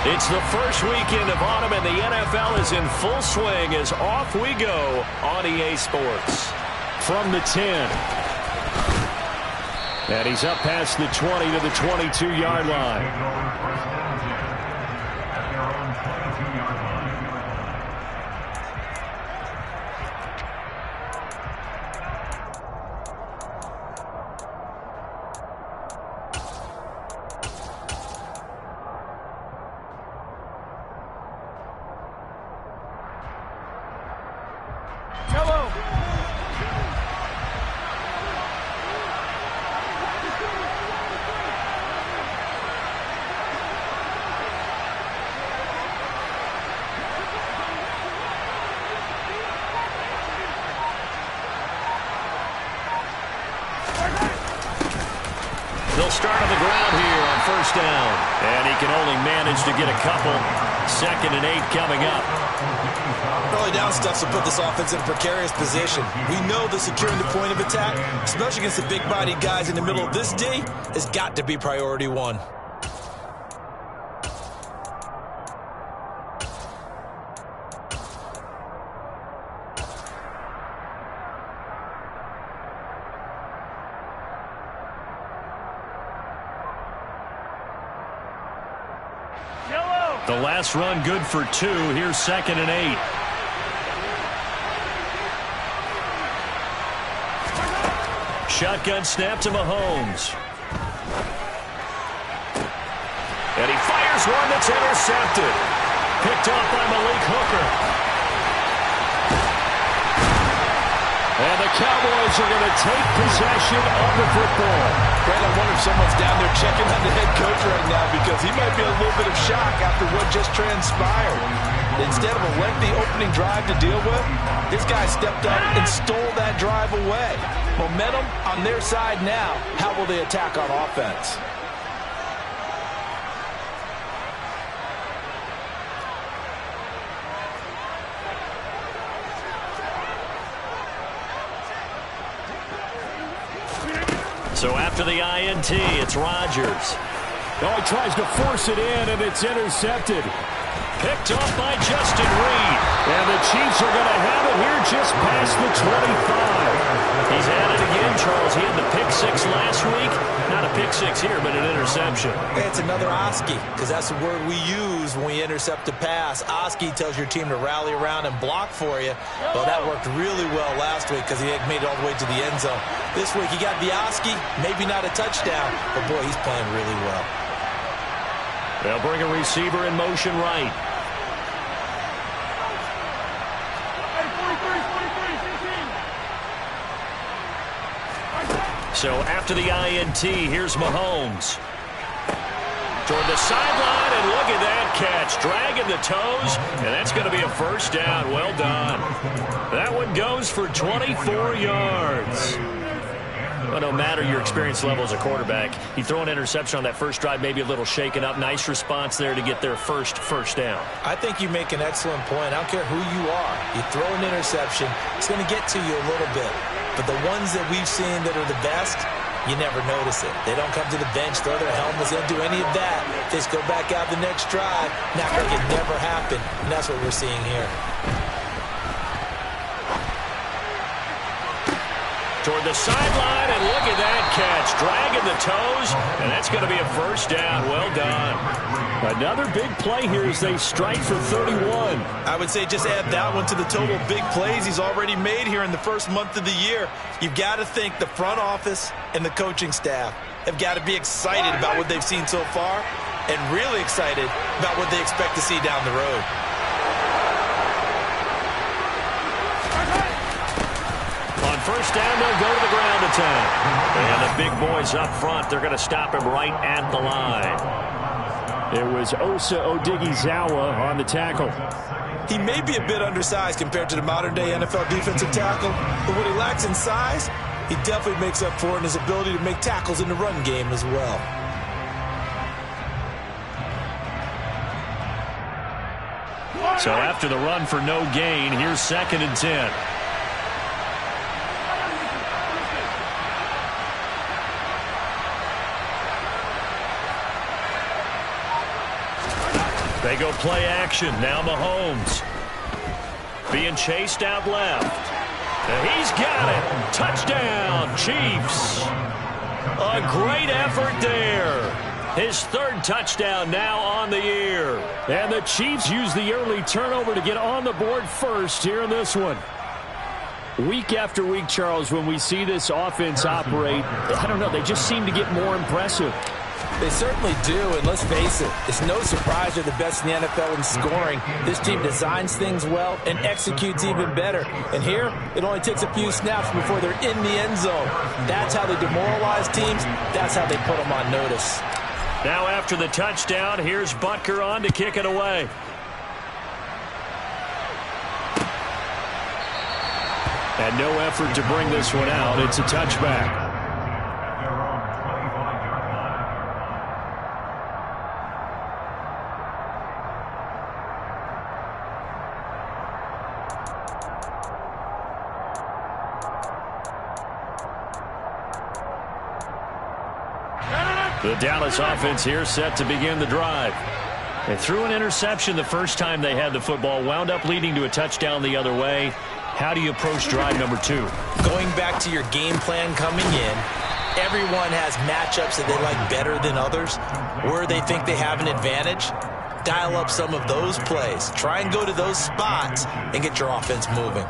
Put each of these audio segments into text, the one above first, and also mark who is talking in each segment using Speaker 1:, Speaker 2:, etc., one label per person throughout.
Speaker 1: It's the first weekend of autumn, and the NFL is in full swing as off we go on EA Sports. From the 10. And he's up past the 20 to the 22-yard line. They'll start on the ground here on first down. And he can only manage to get a couple. 2nd and 8 coming up.
Speaker 2: Early down stuff to put this offense in a precarious position. We know that securing the point of attack, especially against the big-bodied guys in the middle of this D, has got to be priority one.
Speaker 1: The last run good for 2. Here's 2nd and 8. Shotgun snap to Mahomes. And he fires one that's intercepted. Picked off by Malik Hooker. And the Cowboys are going to take possession of the football.
Speaker 2: Brad, I wonder if someone's down there checking on the head coach right now because he might be a little bit of shock after what just transpired. Instead of a lengthy opening drive to deal with, this guy stepped up and stole that drive away. Momentum on their side now. How will they attack on offense?
Speaker 1: So after the INT, it's Rodgers.
Speaker 3: Oh, he tries to force it in, and it's intercepted.
Speaker 1: Picked off by Justin Reed.
Speaker 3: And the Chiefs are going to have it here just past the 25.
Speaker 1: He's at it again, Charles. He had the pick-6 last week. Not a pick-6 here, but an interception.
Speaker 2: It's another Oski, because that's the word we use when we intercept a pass. Oski tells your team to rally around and block for you. Well, that worked really well last week because he had made it all the way to the end zone. This week, he got the Oski, maybe not a touchdown, but boy, he's playing really well.
Speaker 1: They'll bring a receiver in motion right. So after the INT, here's Mahomes. Toward the sideline, and look at that catch. Dragging the toes, and that's going to be a first down. Well done. That one goes for 24 yards. Well, no matter your experience level as a quarterback, you throw an interception on that first drive, maybe a little shaken up. Nice response there to get their first down.
Speaker 2: I think you make an excellent point. I don't care who you are. You throw an interception, it's going to get to you a little bit. But the ones that we've seen that are the best, you never notice it. They don't come to the bench, throw their helmets, they don't do any of that. They just go back out the next drive, not like it never happened. And that's what we're seeing here.
Speaker 1: Toward the sideline, and look at that catch. Dragging the toes, and that's going to be a first down. Well done.
Speaker 3: Another big play here as they strike for 31.
Speaker 2: I would say just add that one to the total big plays he's already made here in the first month of the year. You've got to think the front office and the coaching staff have got to be excited about what they've seen so far and really excited about what they expect to see down the road.
Speaker 1: On first down, they'll go to the ground attack. And the big boys up front, they're going to stop him right at the line.
Speaker 3: It was Osa Odighizuwa on the tackle.
Speaker 2: He may be a bit undersized compared to the modern-day NFL defensive tackle, but what he lacks in size, he definitely makes up for it in his ability to make tackles in the run game as well.
Speaker 1: So after the run for no gain, here's 2nd and 10. They go play action. Now Mahomes. Being chased out left. And he's got it. Touchdown, Chiefs. A great effort there. His third touchdown now on the year.
Speaker 3: And the Chiefs use the early turnover to get on the board first here in this one. Week after week, Charles, when we see this offense operate, I don't know, they just seem to get more impressive.
Speaker 2: They certainly do, and let's face it, it's no surprise they're the best in the NFL in scoring. This team designs things well and executes even better. And here, it only takes a few snaps before they're in the end zone. That's how they demoralize teams. That's how they put them on notice.
Speaker 1: Now after the touchdown, here's Butker on to kick it away.
Speaker 3: And no effort to bring this one out. It's a touchback.
Speaker 1: The Dallas offense here set to begin the drive. They threw an interception the first time they had the football, wound up leading to a touchdown the other way. How do you approach drive number 2?
Speaker 2: Going back to your game plan coming in, everyone has matchups that they like better than others. Where they think they have an advantage, dial up some of those plays. Try and go to those spots and get your offense moving.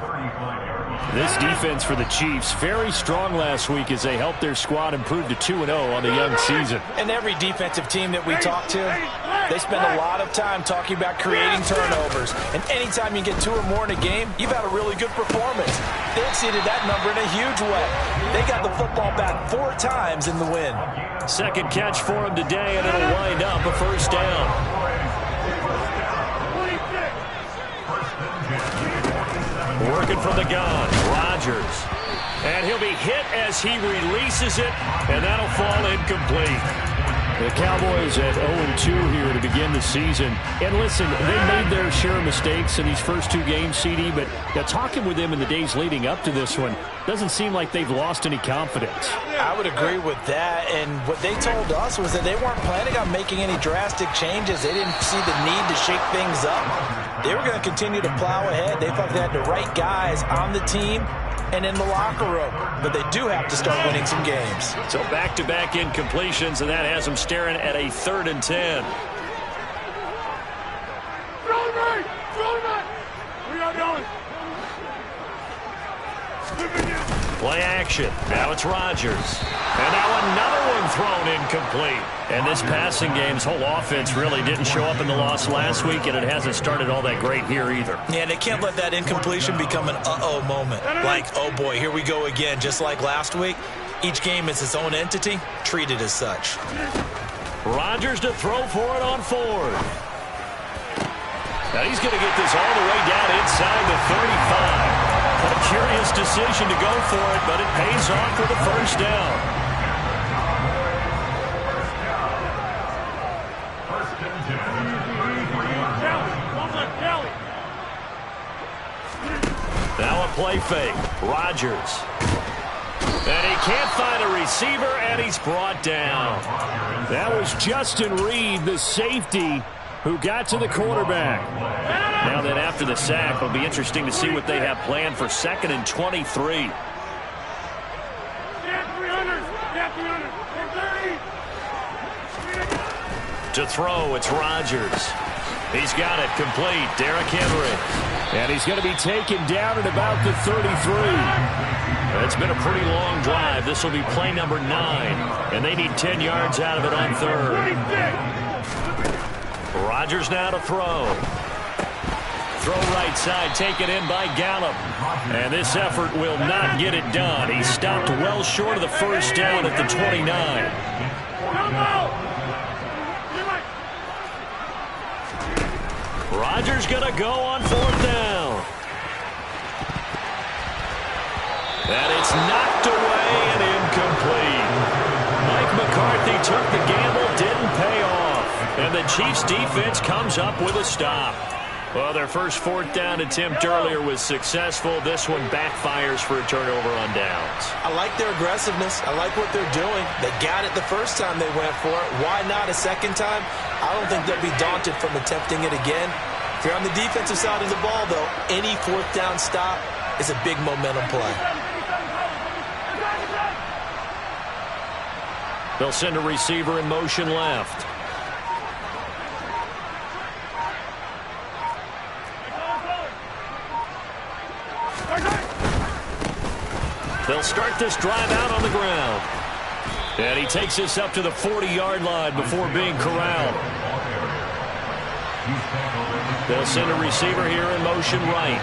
Speaker 3: This defense for the Chiefs, very strong last week as they helped their squad improve to 2-0 on the young season.
Speaker 2: And every defensive team that we talk to, they spend a lot of time talking about creating turnovers. And anytime you get 2 or more in a game, you've had a really good performance. They exceeded that number in a huge way. They got the football back 4 times in the win.
Speaker 1: Second catch for him today, and it'll wind up a first down. Working from the gun, Rodgers. And he'll be hit as he releases it, and that'll fall incomplete.
Speaker 3: The Cowboys at 0-2 here to begin the season. And listen, they made their share of mistakes in these first 2 games, CD, but talking with them in the days leading up to this one, doesn't seem like they've lost any confidence.
Speaker 2: I would agree with that, and what they told us was that they weren't planning on making any drastic changes. They didn't see the need to shake things up. They were going to continue to plow ahead. They thought they had the right guys on the team and in the locker room, but they do have to start winning some games.
Speaker 1: So back-to-back incompletions, and that has them staring at a 3rd and 10. Play action. Now it's Rodgers. And now another one thrown incomplete. And this passing game's whole offense really didn't show up in the loss last week, and it hasn't started all that great here either.
Speaker 2: Yeah, they can't let that incompletion become an uh-oh moment. Like, oh boy, here we go again. Just like last week, each game is its own entity, treated as such.
Speaker 1: Rodgers to throw for it on 4th. Now he's going to get this all the way down inside the 35. A curious decision to go for it, but it pays off for the first down. Now a play fake. Rodgers. And he can't find a receiver, and he's brought down.
Speaker 3: That was Justin Reed, the safety, who got to the quarterback.
Speaker 1: Now then, after the sack, it'll be interesting to see what they have planned for 2nd and 23. To throw, it's Rodgers. He's got it complete. Derrick Henry.
Speaker 3: And he's going to be taken down at about the 33.
Speaker 1: It's been a pretty long drive. This will be play number 9. And they need 10 yards out of it on 3rd. Rodgers now to throw. Throw right side, taken in by Gallup. And this effort will not get it done. He stopped well short of the first down at the 29. Rodgers going to go on 4th down. And it's knocked away and incomplete. Mike McCarthy took the gamble, didn't pay off. And the Chiefs defense comes up with a stop. Well, their first fourth down attempt earlier was successful. This one backfires for a turnover on downs.
Speaker 2: I like their aggressiveness. I like what they're doing. They got it the first time they went for it. Why not a second time? I don't think they'll be daunted from attempting it again. If you're on the defensive side of the ball, though, any fourth down stop is a big momentum play.
Speaker 1: They'll send a receiver in motion left. They'll start this drive out on the ground. And he takes this up to the 40-yard line before being corralled. They'll send a receiver here in motion right.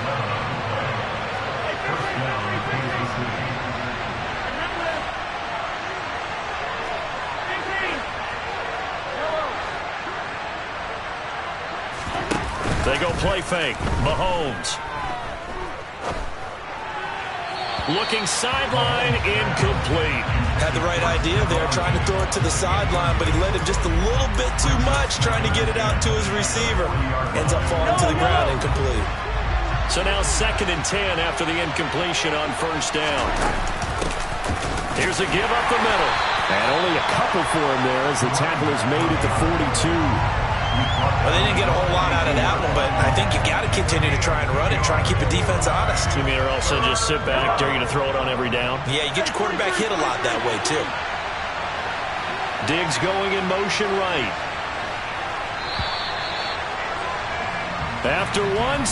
Speaker 1: They go play fake. Mahomes. Looking sideline, incomplete.
Speaker 2: Had the right idea there, trying to throw it to the sideline, but he led him just a little bit too much, trying to get it out to his receiver. Ends up falling to the ground, incomplete.
Speaker 1: So now 2nd and 10 after the incompletion on first down. Here's a give up the middle.
Speaker 3: And only a couple for him there as the tackle is made at the 42.
Speaker 2: Well, they didn't get a whole lot out of that one, but I think you got to continue to try and run it, try and keep the defense honest.
Speaker 1: You mean, or also just sit back, dare you to throw it on every down?
Speaker 2: Yeah, you get your quarterback hit a lot that way, too.
Speaker 1: Diggs going in motion right. After 7-0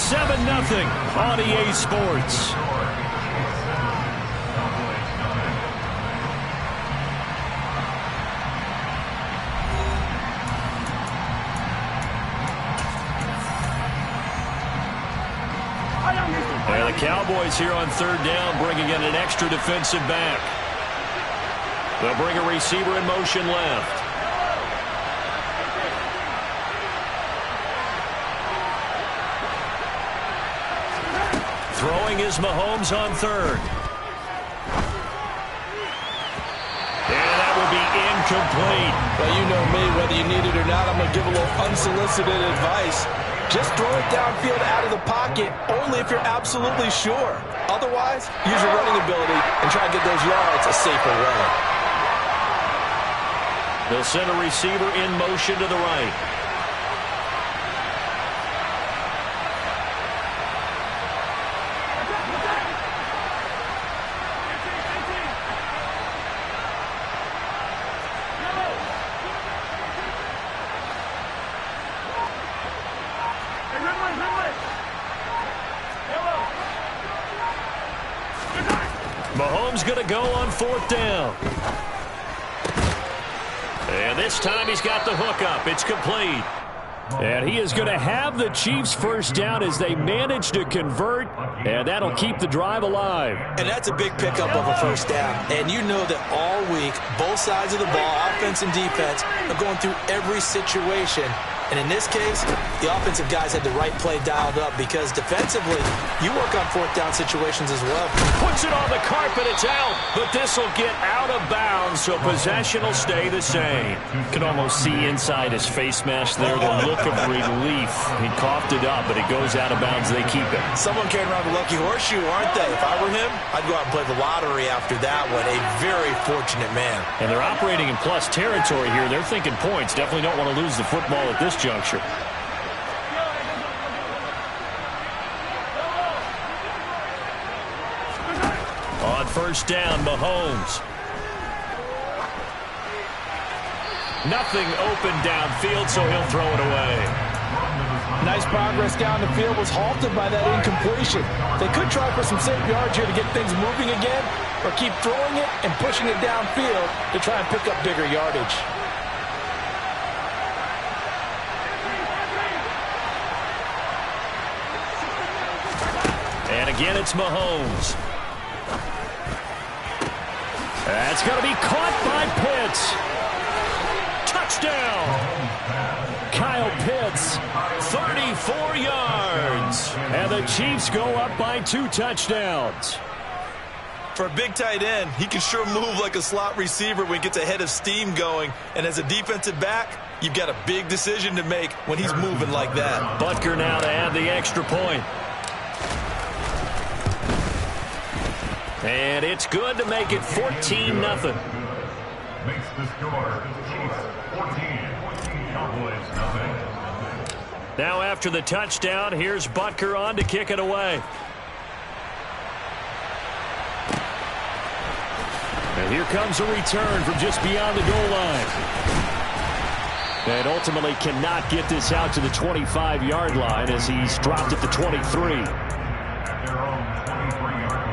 Speaker 1: on EA Sports. And the Cowboys here on third down bringing in an extra defensive back. They'll bring a receiver in motion left. Throwing is Mahomes on third. And that will be incomplete.
Speaker 2: Well, you know me, whether you need it or not, I'm going to give a little unsolicited advice. Just throw it downfield out of the pocket, only if you're absolutely sure. Otherwise, use your running ability and try to get those yards a safer way.
Speaker 1: They'll send a receiver in motion to the right. Mahomes going to go on fourth down. And this time he's got the hook up. It's complete. And he is going to have the Chiefs first down as they manage to convert, and that'll keep the drive alive.
Speaker 2: And that's a big pickup of a first down. And you know that all week, both sides of the ball, offense and defense, are going through every situation. And in this case, the offensive guys had the right play dialed up because defensively, you work on fourth down situations as well.
Speaker 1: Puts it on the carpet, it's out, but this will get out of bounds, so possession will stay the same.
Speaker 3: You can almost see inside his face mask there, the look of relief. He coughed it up, but it goes out of bounds. They keep it.
Speaker 2: Someone carrying around the lucky horseshoe, aren't they? If I were him, I'd go out and play the lottery after that one. A very fortunate man.
Speaker 3: And they're operating in plus territory here. They're thinking points. Definitely don't want to lose the football at this juncture.
Speaker 1: On first down, Mahomes. Nothing open downfield, so he'll throw it away.
Speaker 2: Nice progress down the field was halted by that incompletion. They could try for some safe yards here to get things moving again, or keep throwing it and pushing it downfield to try and pick up bigger yardage.
Speaker 1: And again, it's Mahomes. That's going to be caught by Pitts. Touchdown.
Speaker 3: Kyle Pitts,
Speaker 1: 34 yards.
Speaker 3: and the Chiefs go up by 2 touchdowns.
Speaker 2: For a big tight end, he can sure move like a slot receiver when he gets a head of steam going. And as a defensive back, you've got a big decision to make when he's moving like that.
Speaker 1: Butker now to add the extra point. And it's good to make it 14-0.
Speaker 4: Makes the score Chiefs 14, Cowboys nothing.
Speaker 1: Now after the touchdown, here's Butker on to kick it away. And here comes a return from just beyond the goal line. And ultimately cannot get this out to the 25-yard line as he's dropped at the 23.
Speaker 4: At their own 23-yard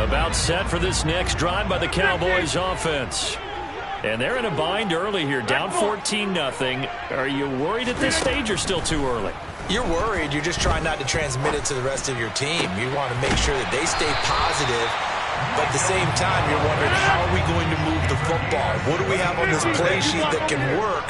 Speaker 4: line.
Speaker 1: About set for this next drive by the Cowboys offense. And they're in a bind early here, down 14-0. Are you worried at this stage or still too early?
Speaker 2: You're worried. You're just trying not to transmit it to the rest of your team. You want to make sure that they stay positive. But at the same time, you're wondering, how are we going to move the football? What do we have on this play sheet that can work?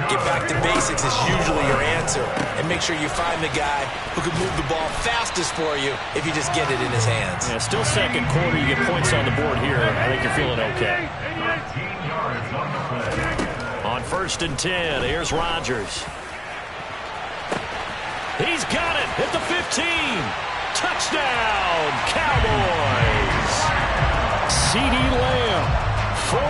Speaker 2: Get back to basics is usually your answer. And make sure you find the guy who can move the ball fastest for you if you just get it in his hands.
Speaker 1: Yeah, still second quarter. You get points on the board here. I think you're feeling okay.
Speaker 4: 19 yards on the play.
Speaker 1: On 1st and 10, here's Rodgers. He's got it at the 15. Touchdown, Cowboys. CeeDee Lamb, 48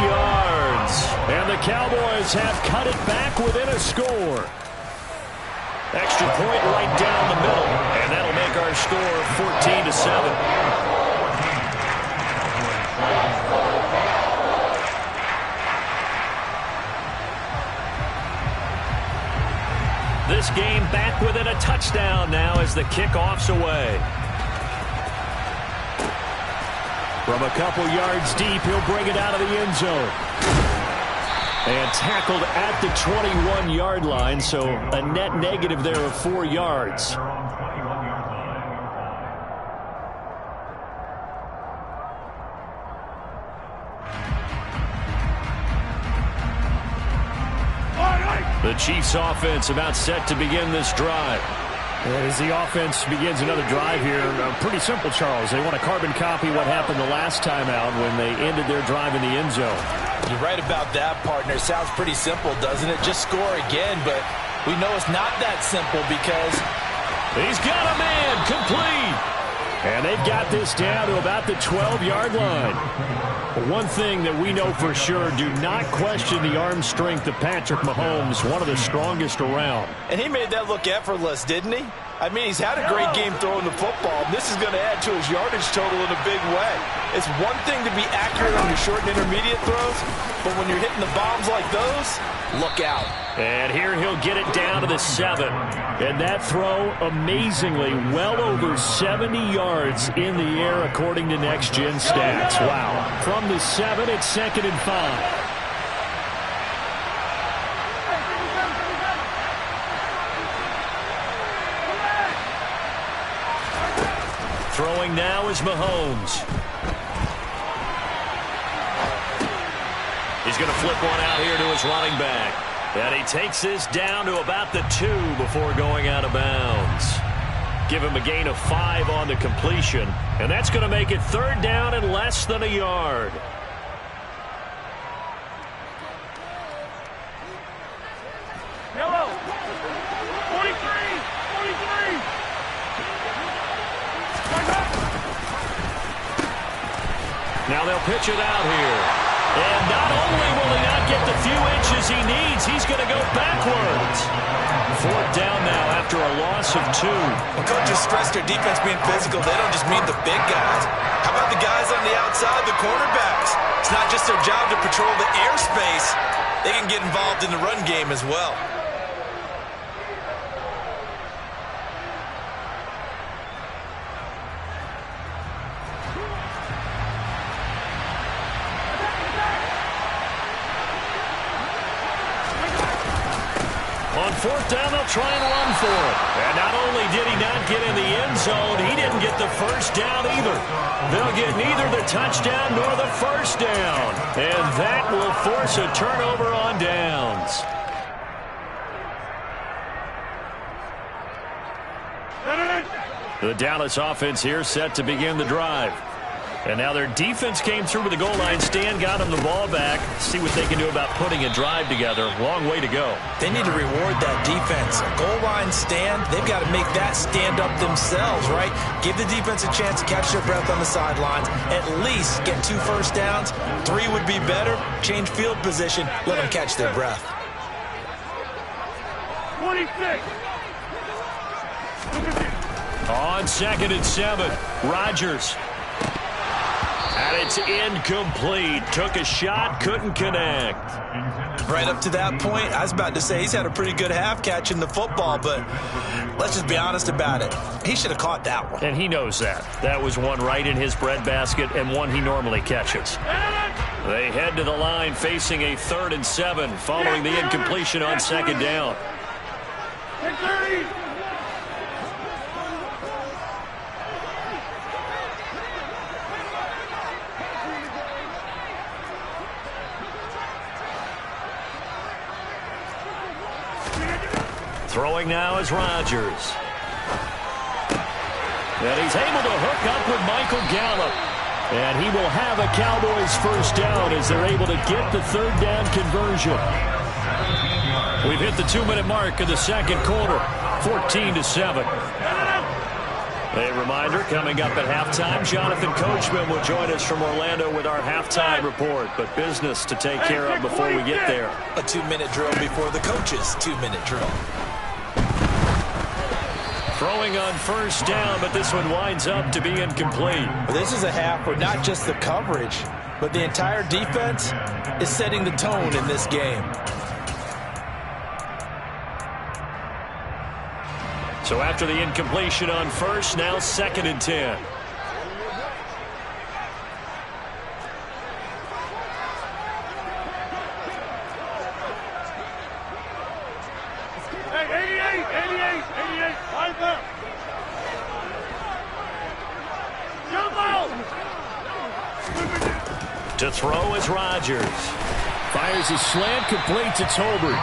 Speaker 1: yards. And the Cowboys have cut it back within a score. Extra point right down the middle. And that'll make our score 14-7. This game back within a touchdown now as the kickoff's away. From a couple yards deep, he'll bring it out of the end zone. And tackled at the 21-yard line, so a net negative there of 4 yards. The Chiefs offense about set to begin this drive.
Speaker 3: As the offense begins another drive here, pretty simple, Charles. They want to carbon copy what happened the last time out when they ended their drive in the end zone.
Speaker 2: You're right about that, partner. Sounds pretty simple, doesn't it? Just score again, but we know it's not that simple because
Speaker 1: he's got a man complete.
Speaker 3: And they've got this down to about the 12-yard line. One thing that we know for sure, do not question the arm strength of Patrick Mahomes, one of the strongest around.
Speaker 2: And he made that look effortless, didn't he? I mean, he's had a great game throwing the football. This is going to add to his yardage total in a big way. It's one thing to be accurate on your short and intermediate throws, but when you're hitting the bombs like those, look out.
Speaker 1: And here he'll get it down to the 7.
Speaker 3: And that throw, amazingly, well over 70 yards in the air, according to Next Gen Stats. Wow. From the 7, it's 2nd and 5.
Speaker 1: Throwing now is Mahomes. He's going to flip one out here to his running back. And he takes this down to about the 2 before going out of bounds. Give him a gain of 5 on the completion. And that's going to make it 3rd down and less than a yard.
Speaker 4: Hello. 43.
Speaker 1: Now they'll pitch it out here. And not only will he not get the few inches he needs, he's going to go backwards. 4th down now after a loss of 2.
Speaker 2: Well, coaches stress their defense being physical. They don't just mean the big guys. How about the guys on the outside, the cornerbacks? It's not just their job to patrol the airspace. They can get involved in the run game as well.
Speaker 1: On 4th down, they'll try and run for it. And not only did he not get in the end zone, he didn't get the 1st down either. They'll get neither the touchdown nor the 1st down. And that will force a turnover on downs. The Dallas offense here set to begin the drive.
Speaker 3: And now their defense came through with the goal line stand, got them the ball back. See what they can do about putting a drive together. Long way to go.
Speaker 2: They need to reward that defense. A goal line stand, they've got to make that stand up themselves, right? Give the defense a chance to catch their breath on the sidelines. At least get 2 first downs. 3 would be better. Change field position. Let them catch their breath.
Speaker 4: 26.
Speaker 1: On 2nd and 7, Rodgers. And it's incomplete. Took a shot, couldn't connect.
Speaker 2: Right up to that point, I was about to say he's had a pretty good half catching the football, but let's just be honest about it. He should have caught that one.
Speaker 3: And he knows that. That was one right in his breadbasket and one he normally catches.
Speaker 1: They head to the line facing a 3rd and 7 following the incompletion on 2nd down.
Speaker 4: 30.
Speaker 1: Throwing now is Rodgers. And he's able to hook up with Michael Gallup.
Speaker 3: And he will have a Cowboys first down as they're able to get the 3rd down conversion.
Speaker 1: We've hit the 2-minute mark of the 2nd quarter, 14-7. A reminder, coming up at halftime, Jonathan Coachman will join us from Orlando with our halftime report, but business to take care of before we get there.
Speaker 2: A 2-minute drill before the coach's 2-minute drill.
Speaker 1: Throwing on 1st down, but this one winds up to be incomplete.
Speaker 2: This is a half where not just the coverage, but the entire defense is setting the tone in this game.
Speaker 1: So after the incompletion on 1st, now 2nd and 10.
Speaker 4: Hey, 88. Line up. Jump out.
Speaker 1: To throw is Rodgers.
Speaker 3: Fires a slant, completes it to Tolbert.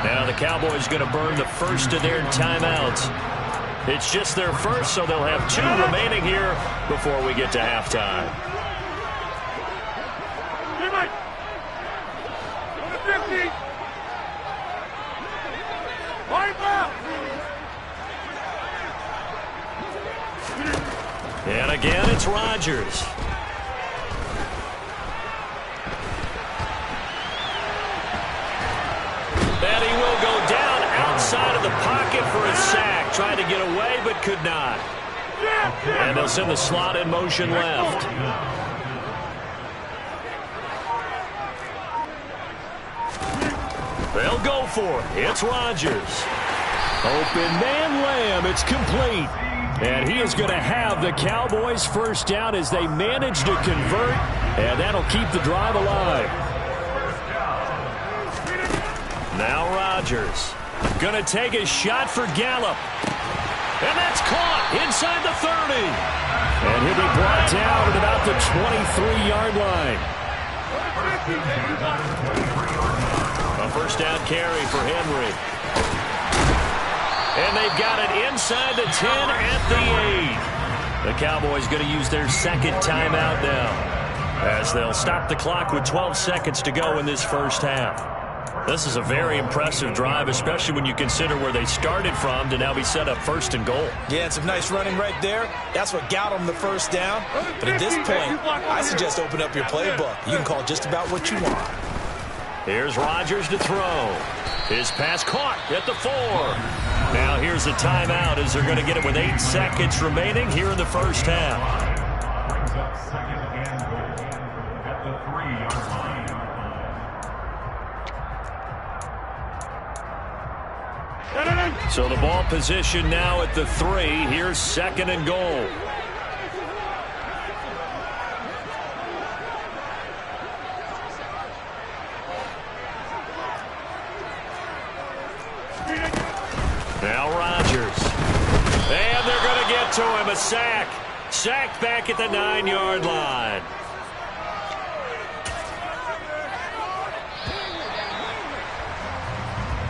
Speaker 1: Now the Cowboys going to burn the first of their timeouts. It's just their first, so they'll have 2 remaining here before we get to halftime.
Speaker 4: 50. Line up.
Speaker 1: And again, it's Rodgers. And he will go down outside of the pocket for a sack. Tried to get away, but could not. And they'll send the slot in motion left. They'll go for it. It's Rodgers.
Speaker 3: Open man Lamb. It's complete. And he is going to have the Cowboys first down as they manage to convert. And that'll keep the drive alive.
Speaker 1: Now Rodgers going to take a shot for Gallup. And that's caught inside the 30.
Speaker 3: And he'll be brought down at about the 23-yard line.
Speaker 1: A first down carry for Henry. And they've got it inside the 10 at the 8. The Cowboys going to use their 2nd timeout now, as they'll stop the clock with 12 seconds to go in this first half. This is a very impressive drive, especially when you consider where they started from to now be set up 1st and goal.
Speaker 2: Yeah, and some nice running right there. That's what got them the first down. But at this point, I suggest open up your playbook. You can call just about what you want.
Speaker 1: Here's Rodgers to throw. His pass caught at the 4. Now here's a timeout as they're going to get it with 8 seconds remaining here in the first half.
Speaker 4: Brings up 2nd and goal at the 3-yard line.
Speaker 1: So the ball position now at the 3. Here's 2nd and goal. Now Rodgers. And they're going to get to him. A sack. Sacked back at the 9-yard line.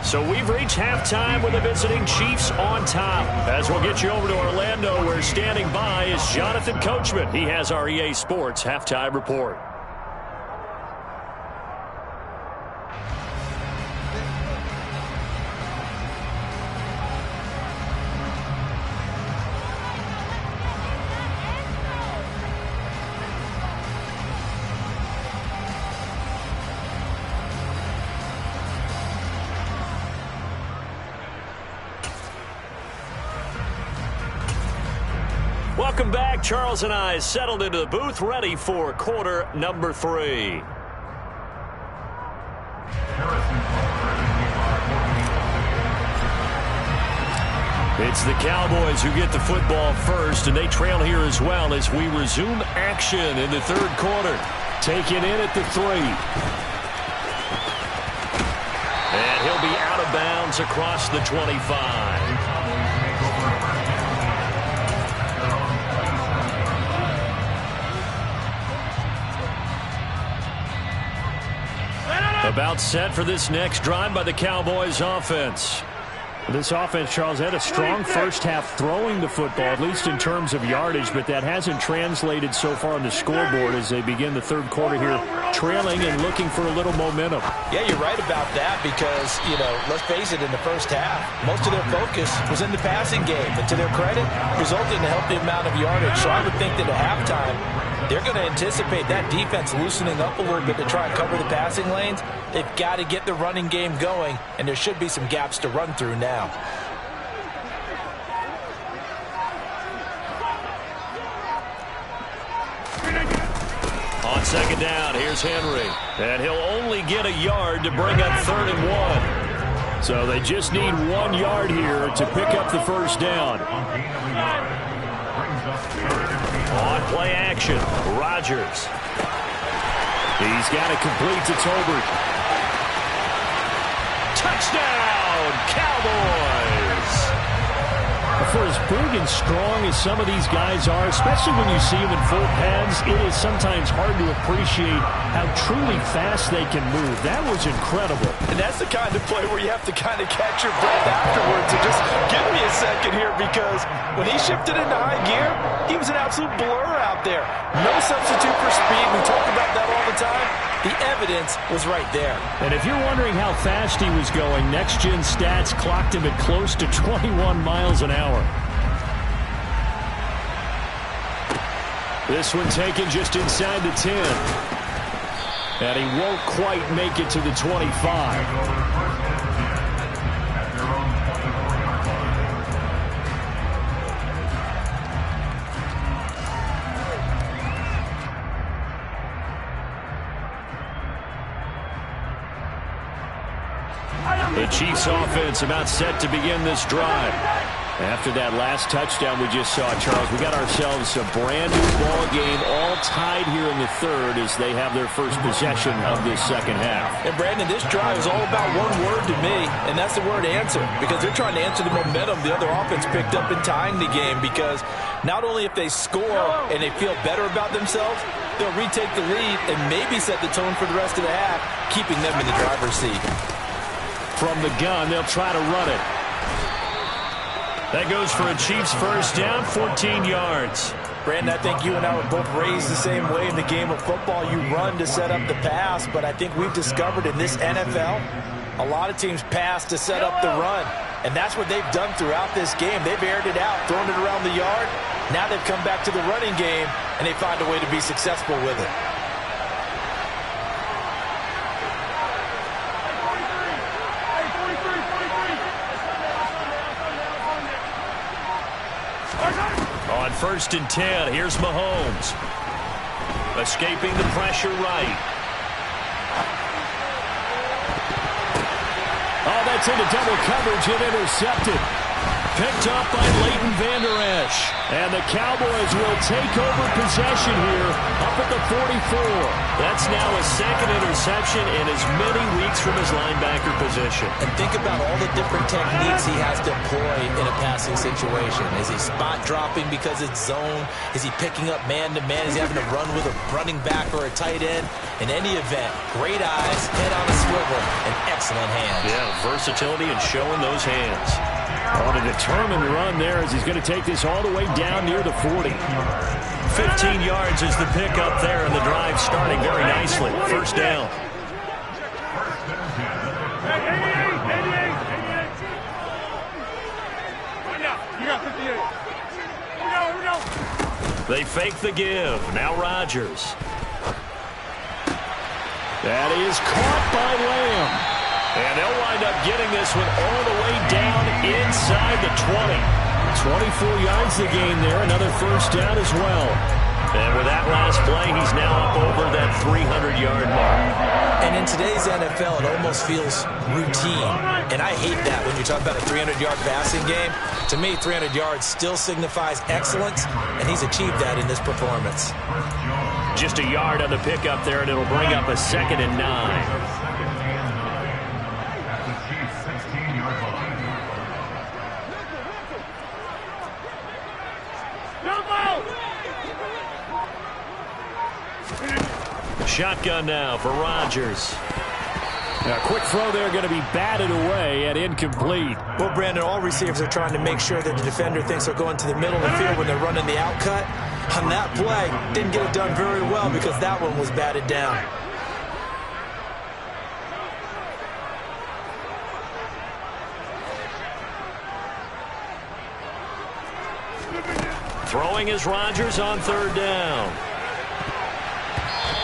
Speaker 1: So we've reached halftime with the visiting Chiefs on top. As we'll get you over to Orlando, where standing by is Jonathan Coachman. He has our EA Sports halftime report. Welcome back. Charles and I settled into the booth, ready for quarter number 3. It's the Cowboys who get the football first, and they trail here as well as we resume action in the third quarter. Taken in at the 3. And he'll be out of bounds across the 25. About set for this next drive by the Cowboys offense.
Speaker 3: This offense, Charles, had a strong first half throwing the football, at least in terms of yardage, but that hasn't translated so far on the scoreboard as they begin the third quarter here, trailing and looking for a little momentum.
Speaker 2: Yeah, you're right about that because, let's face it, in the first half, most of their focus was in the passing game. And to their credit, resulted in a healthy amount of yardage. So I would think that at halftime, they're going to anticipate that defense loosening up a little bit to try and cover the passing lanes. They've got to get the running game going, and there should be some gaps to run through now.
Speaker 1: On second down, here's Henry. And he'll only get a yard to bring up 3rd and 1.
Speaker 3: So they just need 1 yard here to pick up the first down.
Speaker 1: On play action, Rodgers.
Speaker 3: He's got it complete to Tolbert.
Speaker 1: Touchdown, Cowboys!
Speaker 3: For as big and strong as some of these guys are, especially when you see them in full pads, it is sometimes hard to appreciate how truly fast they can move. That was incredible.
Speaker 2: And that's the kind of play where you have to kind of catch your breath afterwards and just give me a second here, because when he shifted into high gear, he was an absolute blur out there. No substitute for speed. We talk about that all the time. The evidence was right there.
Speaker 3: And if you're wondering how fast he was going, Next Gen Stats clocked him at close to 21 miles an hour. This one taken just inside the 10. And he won't quite make it to the 25.
Speaker 1: The Chiefs offense about set to begin this drive. After that last touchdown we just saw, Charles, we got ourselves a brand new ball game, all tied here in the third as they have their first possession of this second half.
Speaker 2: And Brandon, this drive is all about one word to me, and that's the word answer, because they're trying to answer the momentum the other offense picked up in tying the game, because not only if they score and they feel better about themselves, they'll retake the lead and maybe set the tone for the rest of the half, keeping them in the driver's seat.
Speaker 1: From the gun, they'll try to run it. That goes for a Chiefs first down, 14 yards.
Speaker 2: Brandon, I think you and I were both raised the same way in the game of football. You run to set up the pass, but I think we've discovered in this NFL, a lot of teams pass to set up the run. And that's what they've done throughout this game. They've aired it out, thrown it around the yard. Now they've come back to the running game, and they find a way to be successful with it.
Speaker 1: On 1st and 10, here's Mahomes. Escaping the pressure right.
Speaker 3: Oh, that's into double coverage and intercepted. picked up by Leighton Vander Esch. And the Cowboys will take over possession here up at the 44.
Speaker 1: That's now a second interception in as many weeks from his linebacker position.
Speaker 2: And think about all the different techniques he has to employ in a passing situation. Is he spot dropping because it's zone? Is he picking up man-to-man? Is he having to run with a running back or a tight end? In any event, great eyes, head on a swivel, and excellent hands.
Speaker 1: Yeah, versatility and showing those hands.
Speaker 3: On a determined run there as he's going to take this all the way down near the 40.
Speaker 1: 15 yards is the pickup there, and the drive starting very nicely. First down. They fake the give. Now Rodgers.
Speaker 3: That is caught by Lamb.
Speaker 1: And they'll wind up getting this one all the way down inside the 20.
Speaker 3: 24 yards the gain there. Another first down as well.
Speaker 1: And with that last play, he's now up over that 300-yard mark.
Speaker 2: And in today's NFL, it almost feels routine. And I hate that when you talk about a 300-yard passing game. To me, 300 yards still signifies excellence, and he's achieved that in this performance.
Speaker 1: Just a yard on the pickup there, and it'll bring up a 2nd and 9. Shotgun now for Rodgers.
Speaker 3: A quick throw there going to be batted away and incomplete.
Speaker 2: Well, Brandon, all receivers are trying to make sure that the defender thinks they're going to the middle of the field when they're running the outcut. On that play, didn't get it done very well because that one was batted down.
Speaker 1: Throwing is Rodgers on 3rd down.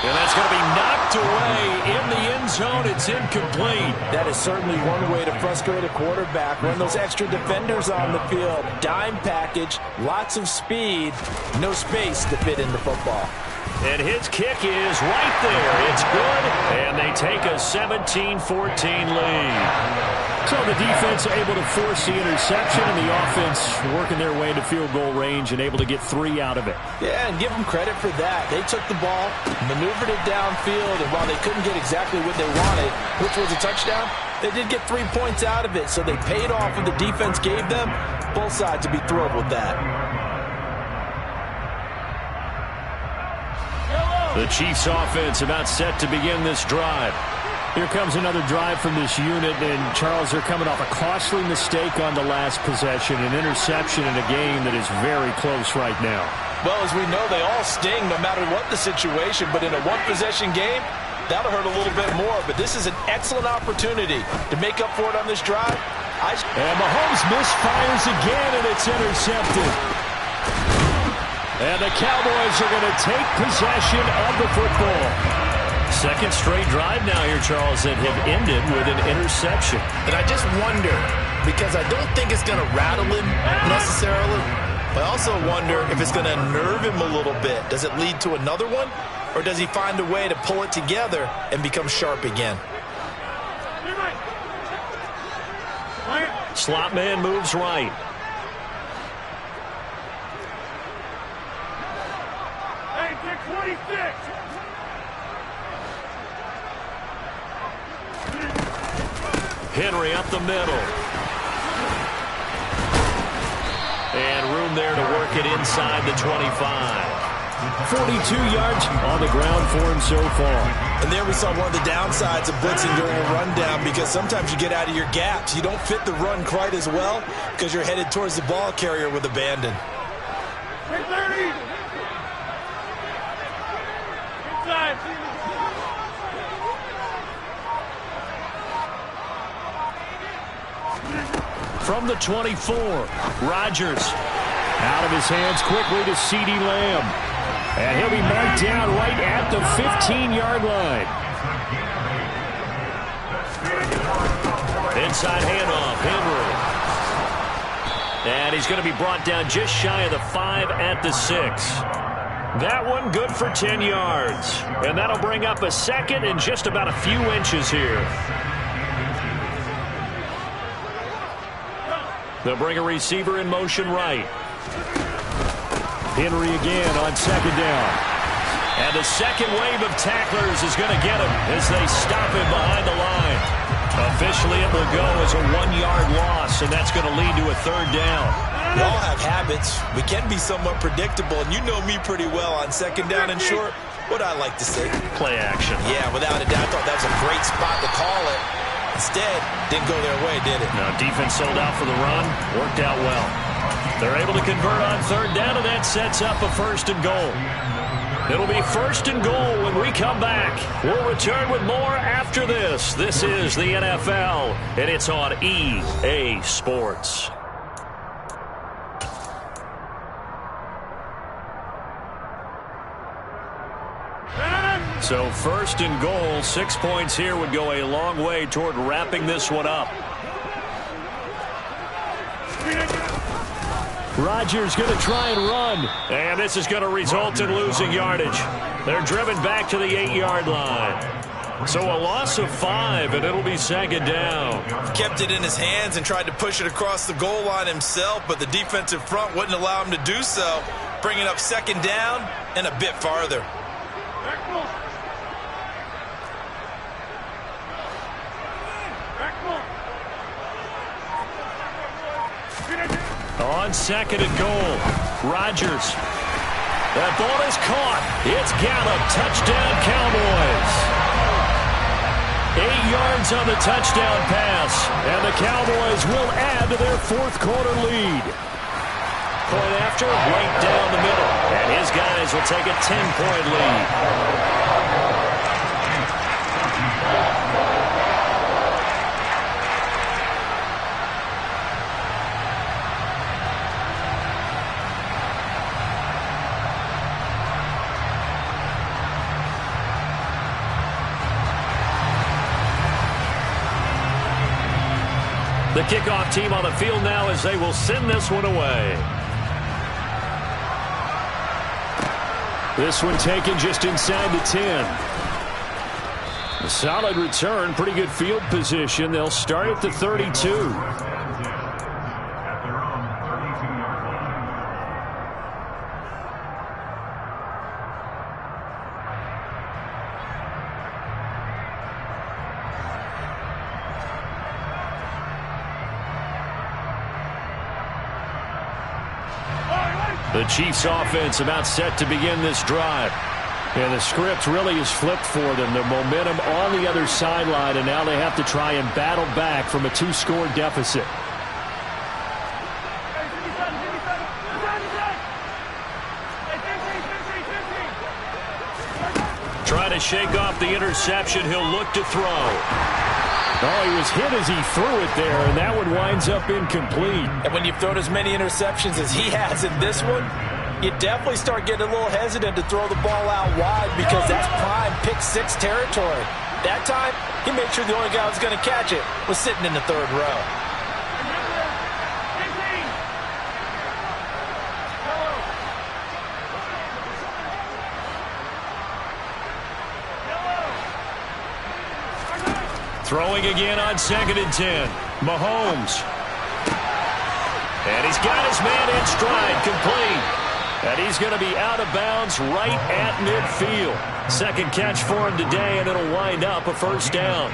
Speaker 1: And that's going to be knocked away in the end zone. It's incomplete.
Speaker 2: That is certainly one way to frustrate a quarterback. Run those extra defenders on the field. Dime package, lots of speed, no space to fit in the football.
Speaker 1: And his kick is right there. It's good, and they take a 17-14 lead.
Speaker 3: So the defense able to force the interception, and the offense working their way into field goal range and able to get 3 out of it.
Speaker 2: Yeah, and give them credit for that. They took the ball, maneuvered it downfield, and while they couldn't get exactly what they wanted, which was a touchdown, they did get 3 points out of it. So they paid off what the defense gave them. Both sides would be thrilled with that.
Speaker 1: The Chiefs offense about set to begin this drive.
Speaker 3: Here comes another drive from this unit, and Charles, they're coming off a costly mistake on the last possession, an interception in a game that is very close right now.
Speaker 2: Well, as we know, they all sting no matter what the situation, but in a one-possession game, that'll hurt a little bit more. But this is an excellent opportunity to make up for it on this drive.
Speaker 3: And Mahomes misfires again, and it's intercepted. And the Cowboys are going to take possession of the football.
Speaker 1: Second straight drive now here, Charles, that have ended with an interception.
Speaker 2: And I just wonder, because I don't think it's going to rattle him necessarily, but I also wonder if it's going to nerve him a little bit. Does it lead to another one? Or does he find a way to pull it together and become sharp again?
Speaker 1: Slot man moves right. Henry up the middle. And room there to work it inside the 25.
Speaker 3: 42 yards on the ground for him so far.
Speaker 2: And there we saw one of the downsides of blitzing during a rundown, because sometimes you get out of your gaps. You don't fit the run quite as well because you're headed towards the ball carrier with abandon.
Speaker 1: From the 24, Rodgers.
Speaker 3: Out of his hands quickly to CeeDee Lamb. And he'll be marked down right at the 15-yard line.
Speaker 1: Inside handoff, Henry. And he's going to be brought down just shy of the 5 at the 6. That one good for 10 yards. And that'll bring up a 2nd and just about a few inches here. They'll bring a receiver in motion right.
Speaker 3: Henry again on second down.
Speaker 1: And the second wave of tacklers is going to get him as they stop him behind the line. Officially, it will go as a 1-yard loss, and that's going to lead to a third down.
Speaker 2: We all have habits. We can be somewhat predictable, and you know me pretty well on second down and short. What I like to say?
Speaker 1: Play action.
Speaker 2: Yeah, without a doubt, I thought that was a great spot to call it. Instead, didn't go their way, did it?
Speaker 1: No, defense sold out for the run. Worked out well. They're able to convert on third down, and that sets up a first and goal. It'll be first and goal when we come back. We'll return with more after this. This is the NFL, and it's on EA Sports. So first and goal, 6 points here would go a long way toward wrapping this one up.
Speaker 3: Rodgers going to try and run.
Speaker 1: And this is going to result in losing yardage. They're driven back to the 8-yard line. So a loss of 5, and it'll be second down.
Speaker 2: Kept it in his hands and tried to push it across the goal line himself, but the defensive front wouldn't allow him to do so, bringing up second down and a bit farther.
Speaker 1: On second and goal, Rodgers. That ball is caught. It's Gallup. Touchdown, Cowboys. 8 yards on the touchdown pass, and the Cowboys will add to their fourth-quarter lead. Point after, right down the middle, and his guys will take a 10-point lead. The kickoff team on the field now as they will send this one away.
Speaker 3: This one taken just inside the 10. A solid return, pretty good field position. They'll start at the 32.
Speaker 1: The Chiefs offense about set to begin this drive.
Speaker 3: And the script really is flipped for them. The momentum on the other sideline, and now they have to try and battle back from a 2-score deficit.
Speaker 1: Trying to shake off the interception. He'll look to throw.
Speaker 3: Oh, he was hit as he threw it there, and that one winds up incomplete.
Speaker 2: And when you've thrown as many interceptions as he has in this one, you definitely start getting a little hesitant to throw the ball out wide because that's prime pick-6 territory. That time, he made sure the only guy who was going to catch it was sitting in the third row.
Speaker 1: Throwing again on second and 10. Mahomes. And he's got his man in stride, complete. And he's going to be out of bounds right at midfield. Second catch for him today, and it'll wind up a first down.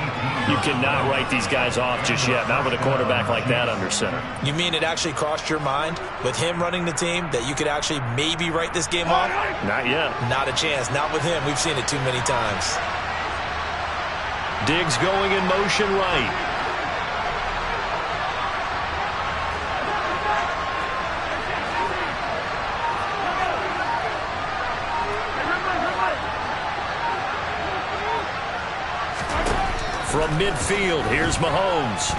Speaker 1: You cannot write these guys off just yet, not with a quarterback like that under center.
Speaker 2: You mean it actually crossed your mind with him running the team that you could actually maybe write this game off?
Speaker 1: Not yet.
Speaker 2: Not a chance. Not with him. We've seen it too many times.
Speaker 1: Diggs going in motion right. From midfield, here's Mahomes.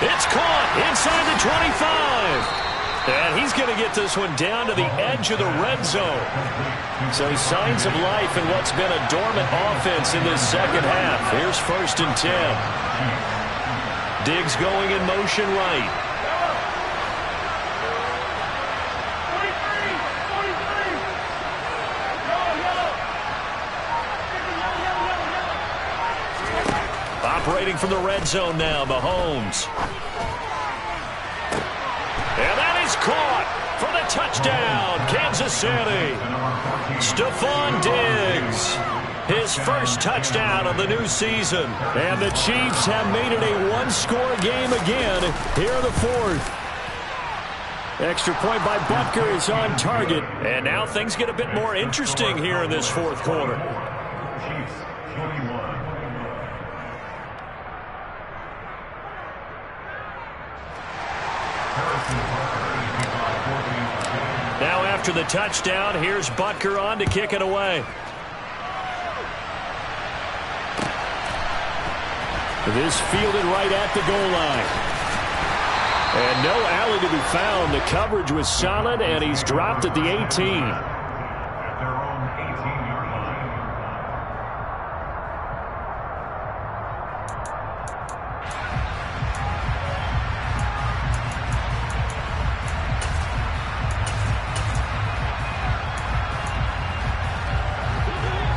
Speaker 1: It's caught inside the 25. And he's going to get this one down to the edge of the red zone. So signs of life in what's been a dormant offense in this second half. Here's first and 10. Diggs going in motion right. Operating from the red zone now, Mahomes. And that is caught for the touchdown, Kansas City. Stephon Diggs, his first touchdown of the new season.
Speaker 3: And the Chiefs have made it a one-score game again here in the fourth. Extra point by Butker is on target.
Speaker 1: And now things get a bit more interesting here in this fourth quarter.
Speaker 4: Chiefs 21.
Speaker 1: Now after the touchdown, here's Butker on to kick it away.
Speaker 3: This fielded right at the goal line. And no alley to be found. The coverage was solid, and he's dropped at the 18.
Speaker 4: At their own 18-yard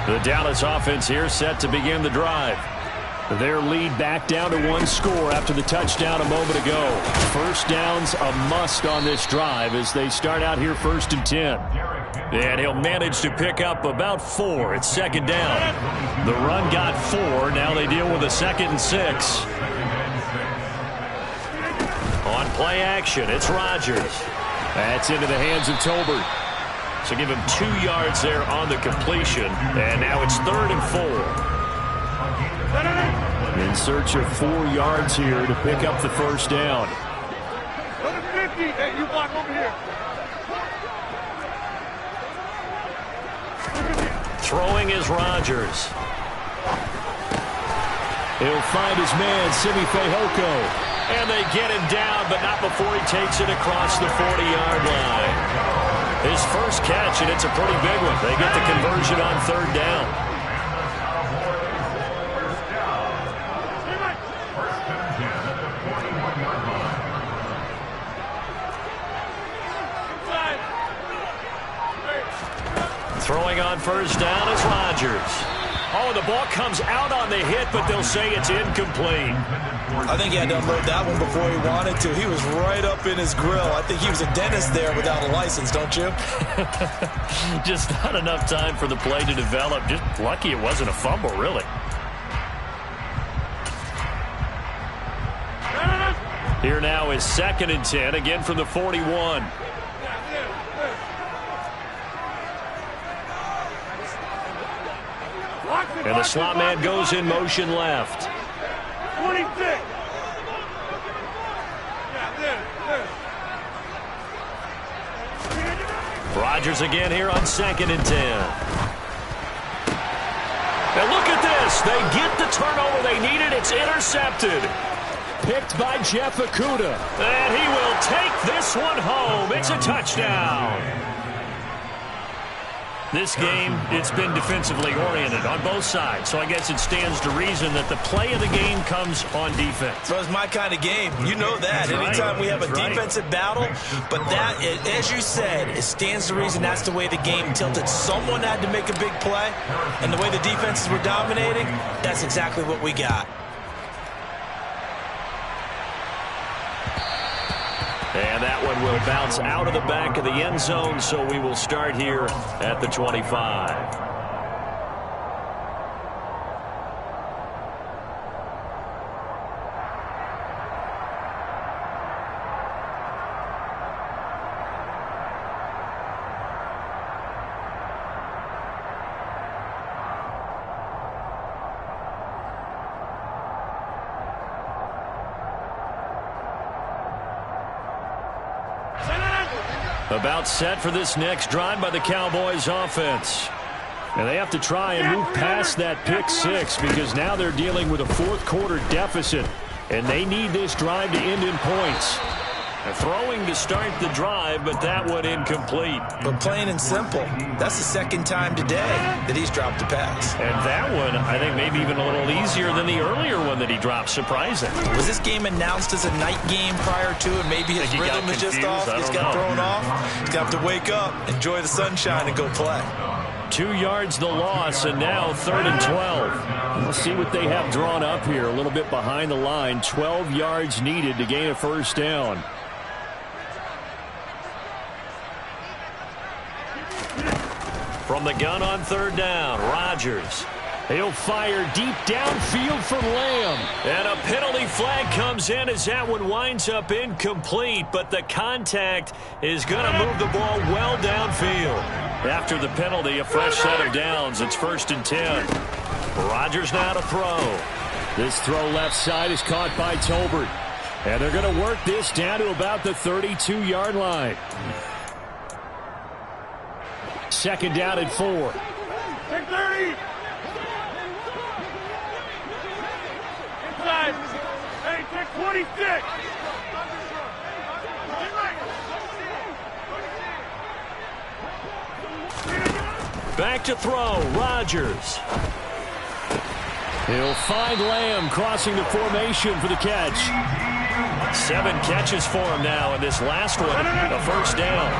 Speaker 4: line.
Speaker 1: The Dallas offense here set to begin the drive.
Speaker 3: Their lead back down to one score after the touchdown a moment ago. First down's a must on this drive as they start out here 1st and 10.
Speaker 1: And he'll manage to pick up about 4. It's second down. The run got 4. Now they deal with a 2nd and 6. On play action, it's Rodgers.
Speaker 3: That's into the hands of Tolbert.
Speaker 1: So give him 2 yards there on the completion. And now it's 3rd and 4.
Speaker 3: In search of 4 yards here to pick up the first down.
Speaker 5: Hey, you block over here.
Speaker 1: Throwing is Rodgers.
Speaker 3: He'll find his man, Simi Fehoko.
Speaker 1: And they get him down, but not before he takes it across the 40-yard line. His first catch, and it's a pretty big one. They get the conversion on 3rd down. Throwing on first down is Rodgers. Oh, the ball comes out on the hit, but they'll say it's incomplete.
Speaker 2: I think he had to unload that one before he wanted to. He was right up in his grill. I think he was a dentist there without a license, don't you?
Speaker 1: Just not enough time for the play to develop. Just lucky it wasn't a fumble, really. Here now is 2nd and 10, again from the 41. And the slot man goes in motion left.
Speaker 5: 26.
Speaker 1: Rodgers again here on 2nd and 10. Now look at this. They get the turnover they needed. It's intercepted.
Speaker 3: Picked by Jeff Okudah.
Speaker 1: And he will take this one home. It's a touchdown. This game, it's been defensively oriented on both sides, so I guess it stands to reason that the play of the game comes on defense.
Speaker 2: So it's my kind of game. You know that.
Speaker 1: That's
Speaker 2: Anytime
Speaker 1: right.
Speaker 2: we have a
Speaker 1: That's right.
Speaker 2: defensive battle, but that, as you said, it stands to reason that's the way the game tilted. Someone had to make a big play, and the way the defenses were dominating, that's exactly what we got.
Speaker 1: And that one will bounce out of the back of the end zone, so we will start here at the 25. About set for this next drive by the Cowboys offense.
Speaker 3: And they have to try and move past that pick six because now they're dealing with a fourth quarter deficit. And they need this drive to end in points.
Speaker 1: Throwing to start the drive, but that one incomplete.
Speaker 2: But plain and simple, that's the second time today that he's dropped a pass.
Speaker 1: And that one, I think, maybe even a little easier than the earlier one that he dropped. Surprising.
Speaker 2: Was this game announced as a night game prior to, and maybe his rhythm is just off? He's got thrown off. He's got to wake up, enjoy the sunshine, and go play.
Speaker 3: 2 yards the loss, and now 3rd and 12. Let's see what they have drawn up here. A little bit behind the line. 12 yards needed to gain a first down.
Speaker 1: From the gun on 3rd down, Rodgers.
Speaker 3: He'll fire deep downfield for Lamb.
Speaker 1: And a penalty flag comes in as that one winds up incomplete, but the contact is going to move the ball well downfield. After the penalty, a fresh set of downs. It's 1st and 10. Rodgers now to throw.
Speaker 3: This throw left side is caught by Tolbert. And they're going to work this down to about the 32-yard line. 2nd down and 4.
Speaker 5: Take 30. Inside. Hey, take 26.
Speaker 1: Back to throw, Rodgers.
Speaker 3: He'll find Lamb crossing the formation for the catch.
Speaker 1: 7 catches for him now, and this last one, a first down.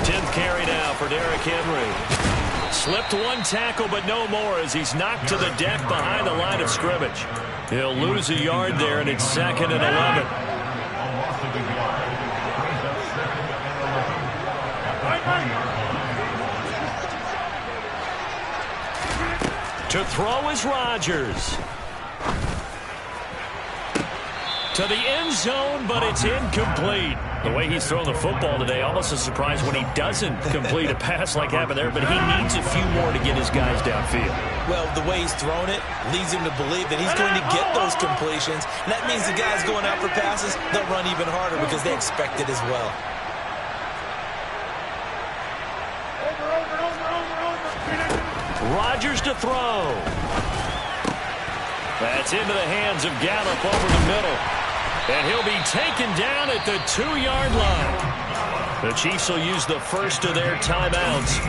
Speaker 1: 10th carry now for Derrick Henry. Slipped one tackle, but no more as he's knocked to the deck behind the line of scrimmage. He'll lose a yard there, and it's 2nd and 11. To throw is Rodgers. To the end zone, but it's incomplete. The way he's thrown the football today, almost a surprise when he doesn't complete a pass like happened there, but he needs a few more to get his guys downfield.
Speaker 2: Well, the way he's thrown it leads him to believe that he's going to get those completions. And that means the guys going out for passes, they'll run even harder because they expect it as well.
Speaker 1: Rodgers to throw. That's into the hands of Gallup over the middle. And he'll be taken down at the 2-yard line. The Chiefs will use the first of their timeouts.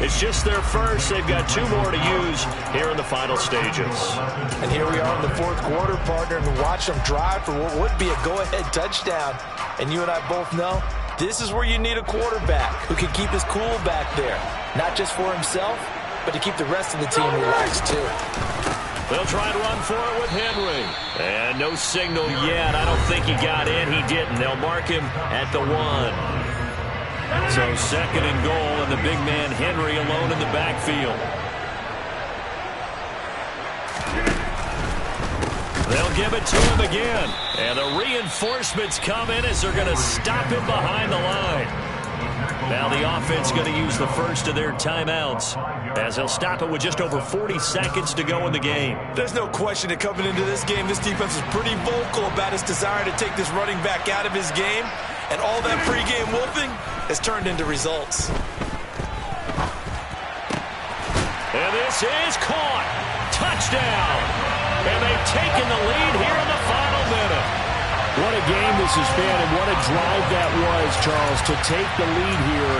Speaker 1: It's just their first. They've got 2 more to use here in the final stages.
Speaker 2: And here we are in the 4th quarter, partner, and watch them drive for what would be a go-ahead touchdown. And you and I both know this is where you need a quarterback who can keep his cool back there. Not just for himself, but to keep the rest of the team relaxed, too.
Speaker 1: They'll try and run for it with Henry. And no signal yet. I don't think he got in. He didn't. They'll mark him at the 1. So 2nd and goal, and the big man Henry alone in the backfield. They'll give it to him again. And the reinforcements come in as they're going to stop him behind the line. Now the offense going to use the first of their timeouts as they'll stop it with just over 40 seconds to go in the game.
Speaker 2: There's no question that coming into this game, this defense is pretty vocal about its desire to take this running back out of his game. And all that pregame wolfing has turned into results.
Speaker 1: And this is caught. Touchdown. And they've taken the lead here in the final minute.
Speaker 3: What a game this has been, and what a drive that was, Charles, to take the lead here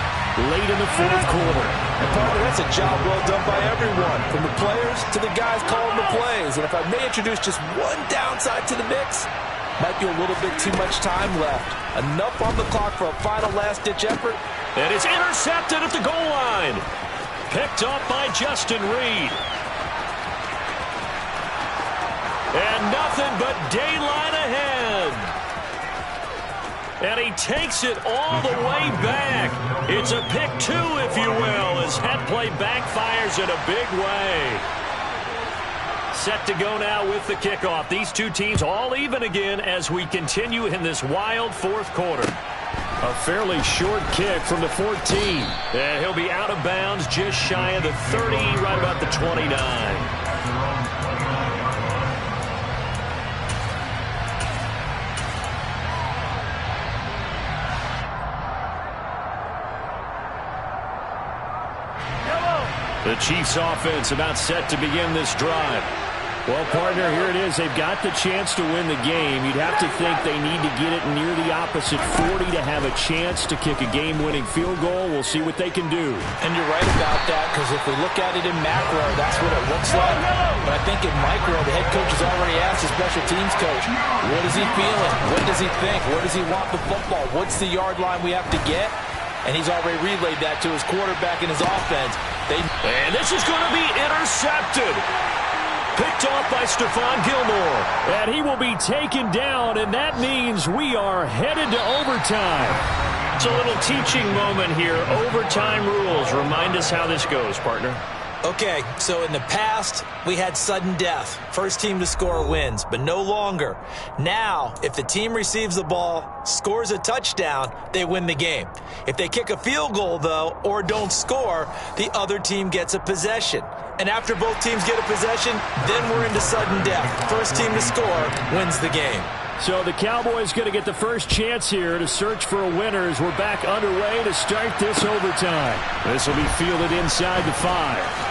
Speaker 3: late in the 4th quarter.
Speaker 2: And partner, that's a job well done by everyone, from the players to the guys calling the plays. And if I may introduce just one downside to the mix, might be a little bit too much time left. Enough on the clock for a final last-ditch effort.
Speaker 1: And it's intercepted at the goal line. Picked up by Justin Reed. And nothing but daylight ahead. And he takes it all the way back. It's a pick 2, if you will, as that play backfires in a big way. Set to go now with the kickoff. These 2 teams all even again as we continue in this wild 4th quarter.
Speaker 3: A fairly short kick from the 14.
Speaker 1: And he'll be out of bounds just shy of the 30, right about the 29. The Chiefs offense about set to begin this drive.
Speaker 3: Well, partner, here it is. They've got the chance to win the game. You'd have to think they need to get it near the opposite 40 to have a chance to kick a game-winning field goal. We'll see what they can do.
Speaker 2: And you're right about that, because if we look at it in macro, that's what it looks like. But I think in micro, the head coach has already asked the special teams coach, what is he feeling? What does he think? Where does he want the football? What's the yard line we have to get? And he's already relayed that to his quarterback and his offense.
Speaker 1: And this is going to be intercepted. Picked off by Stephon Gilmore.
Speaker 3: And he will be taken down, and that means we are headed to overtime.
Speaker 1: It's a little teaching moment here. Overtime rules. Remind us how this goes, partner.
Speaker 2: Okay, so in the past, we had sudden death. First team to score wins, but no longer. Now, if the team receives the ball, scores a touchdown, they win the game. If they kick a field goal, though, or don't score, the other team gets a possession. And after both teams get a possession, then we're into sudden death. First team to score wins the game.
Speaker 3: So the Cowboys going to get the first chance here to search for a winner as we're back underway to start this overtime. This will be fielded inside the 5.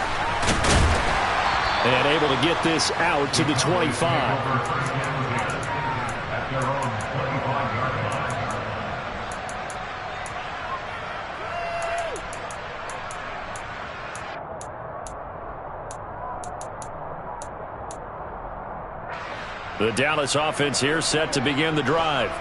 Speaker 3: And able to get this out to the 25.
Speaker 4: At their own 25-yard line.
Speaker 3: The Dallas offense here set to begin the drive.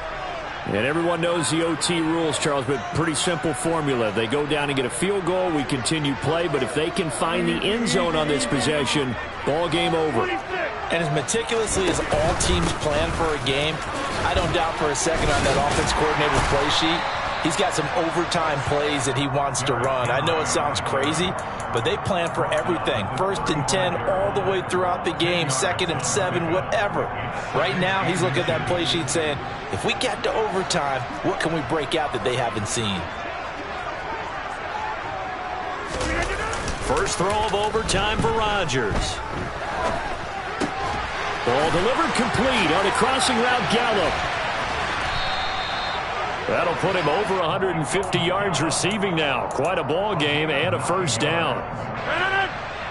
Speaker 3: And everyone knows the OT rules, Charles, but pretty simple formula. They go down and get a field goal, we continue play, but if they can find the end zone on this possession, ball game over.
Speaker 2: And as meticulously as all teams plan for a game, I don't doubt for a second on that offense coordinator's play sheet, he's got some overtime plays that he wants to run. I know it sounds crazy, but they plan for everything. 1st and 10 all the way throughout the game, 2nd and 7, whatever. Right now, he's looking at that play sheet saying, if we get to overtime, what can we break out that they haven't seen?
Speaker 1: First throw of overtime for Rodgers.
Speaker 3: Ball delivered complete on a crossing route Gallup. That'll put him over 150 yards receiving now. Quite a ball game and a first down.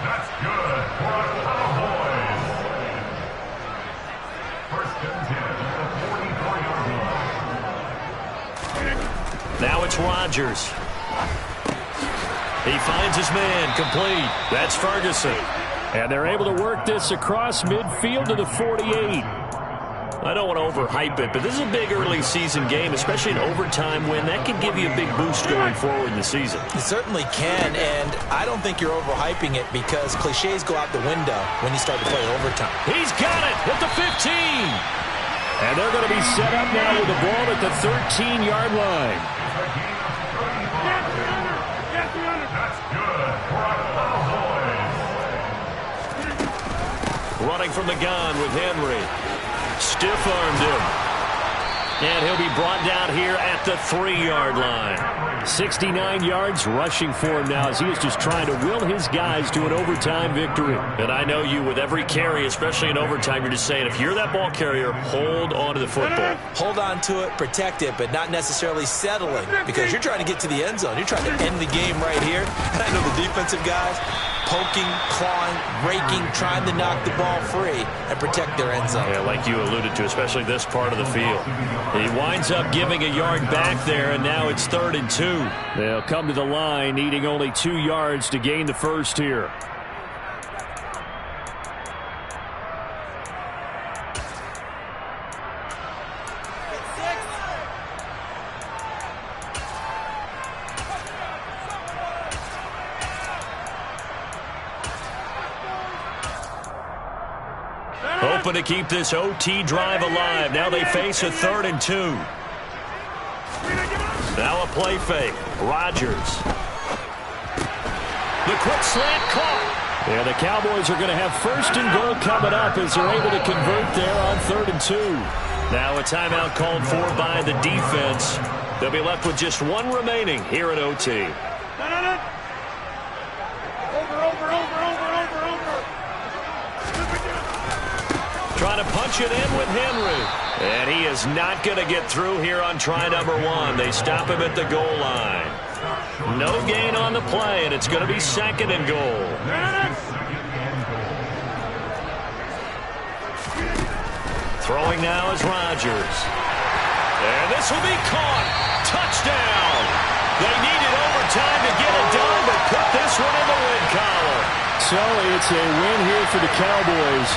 Speaker 4: That's good for our Cowboys. First and 10 at the 44-yard line.
Speaker 1: Now it's Rodgers. He finds his man complete. That's Ferguson.
Speaker 3: And they're able to work this across midfield to the 48.
Speaker 1: I don't want to overhype it, but this is a big early season game, especially an overtime win. That can give you a big boost going forward in the season.
Speaker 2: It certainly can, and I don't think you're overhyping it because cliches go out the window when you start to play overtime.
Speaker 1: He's got it at the 15.
Speaker 3: And they're going to be set up now with the ball at the 13-yard line.
Speaker 4: That's good for our Cowboys.
Speaker 1: Running from the gun with Henry. Stiff-armed him. And he'll be brought down here at the 3-yard line.
Speaker 3: 69 yards rushing for him now as he is just trying to will his guys to an overtime victory.
Speaker 1: And I know you, with every carry, especially in overtime, you're just saying, if you're that ball carrier, hold on to the football.
Speaker 2: Hold on to it, protect it, but not necessarily settling because you're trying to get to the end zone. You're trying to end the game right here. And I know the defensive guys poking, clawing, raking, trying to knock the ball free and protect their end zone.
Speaker 1: Yeah, like you alluded to, especially this part of the field. He winds up giving a yard back there, and now it's 3rd and 2.
Speaker 3: They'll come to the line, needing only 2 yards to gain the first here.
Speaker 1: Hoping to keep this OT drive alive. Now they face a 3rd and 2. Now a play fake. Rodgers. The quick slant caught.
Speaker 3: Yeah, the Cowboys are going to have 1st and goal coming up as they're able to convert there on 3rd and 2.
Speaker 1: Now a timeout called for by the defense. They'll be left with just 1 remaining here at OT. Trying to punch it in with Henry. And he is not going to get through here on try number 1. They stop him at the goal line. No gain on the play, and it's going to be 2nd and goal. Throwing now is Rodgers. And this will be caught. Touchdown. They needed overtime to get it done, but put this one in the win column.
Speaker 3: So it's a win here for the Cowboys.